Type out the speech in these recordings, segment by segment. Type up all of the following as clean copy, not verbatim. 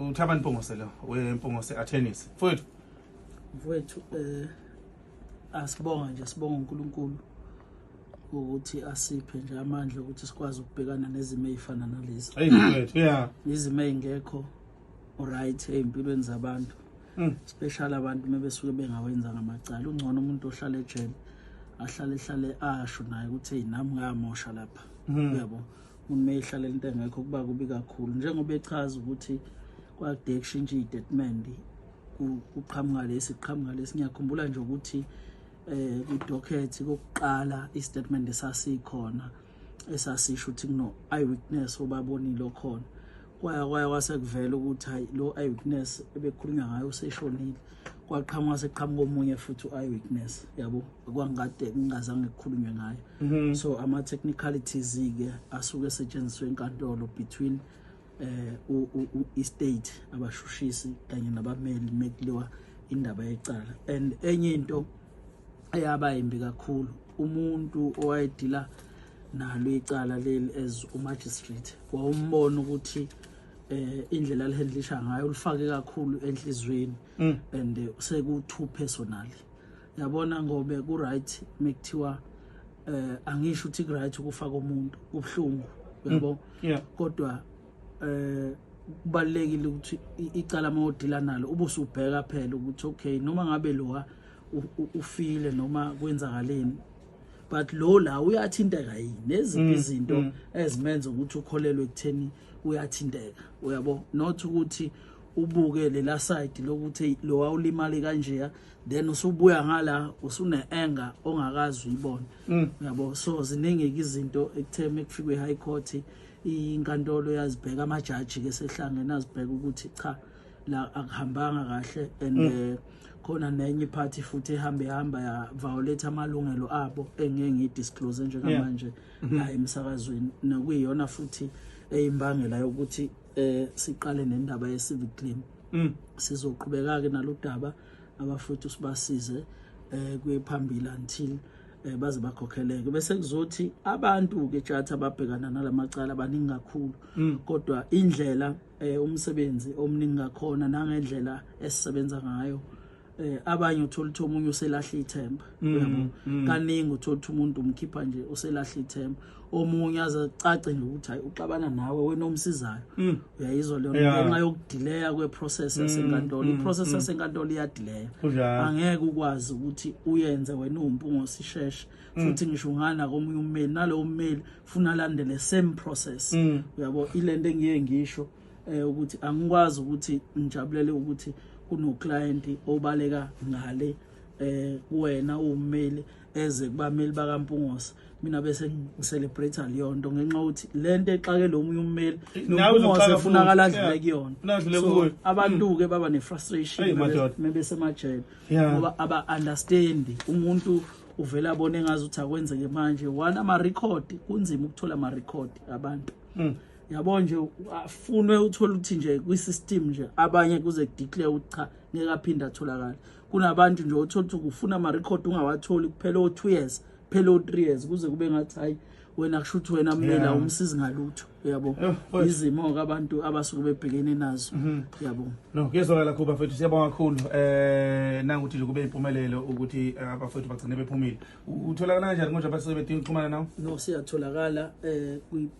Uthabani Mpungose lo weMpungose attorneys mfowethu asibonga nje sibonga uNkulunkulu ukuthi asiphe nje amandla ukuthi sikwazi ukubhekana nezimo ezifana nalezi. Hey mfowethu, yeah. Izimo ezingekho alright empilweni zabantu. Special abantu mebesuke bengawenza ngamacala. Ungcono umuntu ohlala ejele ahlale asho naye ukuthi hey nami ngamosha lapha. Uyabo. Umuntu mehlala into engekho kuba kubi kakhulu. Njengoba echaza ukuthi kwade kushintsha istatement uqhamuka lesi ngiyakhumbula nje ukuthi ku-docket kokuqala istatement esasikhona esasisho ukuthi kuno eyewitness obabonile khona kwaya kwasekuvela ukuthi hayi lo eyewitness ebekhulunywa ngayo useshonile kwaqhamuka seqhamuka omunye futhi eyewitness yabo kwangade ngingazange kukhulunywe ngayo. So ama technicalities ke asuke esetshenziswe enkantolo between estate abashushisi kanye nabameli mekuliwa indaba yecala. And enye into eyaba imbi kakhulu umuntu owayedila nalo icala leli as magistrate wawumbona ukuthi indlela alihandlisha ngayo ulifake kakhulu enhlizweni and seku-too personal. Yabona ngobe ku right mekuthiwa angisho ukuthi ku right ukufaka umuntu kubhlungu yabo kodwa kubalekile ukuthi icala mawudila nalo ubusubheka phela ukuthi okay noma ngabe lowa ufile noma kwenzakaleni but lo la uyathinteka yini neziphi izinto ezimenza ukuthi ukholelwe ekutheni uyathinteka uyabo not ukuthi ubuke lela side lokuthi lo wawulimali kanje then usubuya ngala usune anger ongakazi uyibona uyabo. So ziningi izinto ekutheme ekufike eHigh Court inkantolo yazibheka amajaji ke sehlangene azibheka ukuthi cha la akuhambanga kahle and khona nenye party futhi ehamba ya violate amalungelo abo engeke ngidisclose njengamanje la emsakazweni nokuyiyona futhi eyimbangela yokuthi siqale nendaba ye civic claim. Sizoqhubeka ke nalodaba abafuthi usibasize kuyephambili until baze bakhokheleke bese kuzothi abantu ke tjatha ababhekana nalamacala abaningi kakhulu kodwa indlela umsebenzi omningi ngakhona nangendlela esisebenza ngayo abanye uthola ukuthi omunye uselahla ithemba uyabo kaningi uthola ukuthi umuntu umkhipha nje uselahla ithemba omunye azacace nje ukuthi hayi uxabana nawe wena omsizayo uyayizwa leyo ngenxa yokudelaya kweprocess yasenkantolo. Iprocess yasenkantolo iyadelaya angeke ukwazi ukuthi uyenze wena uMpungose isheshe futhi ngisho ngana komunye ummeli nalo ummeli funa alandele same process uyabo. Ilento engiye ngisho ukuthi angikwazi ukuthi ngijabulele ukuthi kuno client obaleka ngale wena ummeli eze kubameli bakaMpungose mina bese ngicelebrate leyonto ngenxa ukuthi lento exake lo munye ummeli noMpungose efunakala adlule kuyona. So abantu ke baba ne frustration mebese emajele ngoba aba understand umuntu uvela abone ngazi ukuthi akwenzeke manje wana ama record kunzima ukuthola ama record abantu yabo nje afunwe uthola ukuthi nje kwi-system nje abanye kuze kudeclare ukuthi cha ngeke aphinda atholakala. Kunabantu nje uthola ukuthi ufuna ama record ungawatholi kuphela o2 years phela o3 years kuze kube ngathi hayi wena kusho ukuthi wena mmela umsizi ngalutho yabo. Izimo abantu abasuke bebhekene nazo yabo. No kuyezwakala kakhulu bafethu siyabonga kakhulu nangu ukuthi nje kube impumelelo ukuthi abafethu bagcine bephumile. Utholakala kanjani konje abasebedinga ukuxhumana nawe? No siyatholakala kwi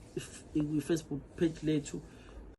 Facebook page lethu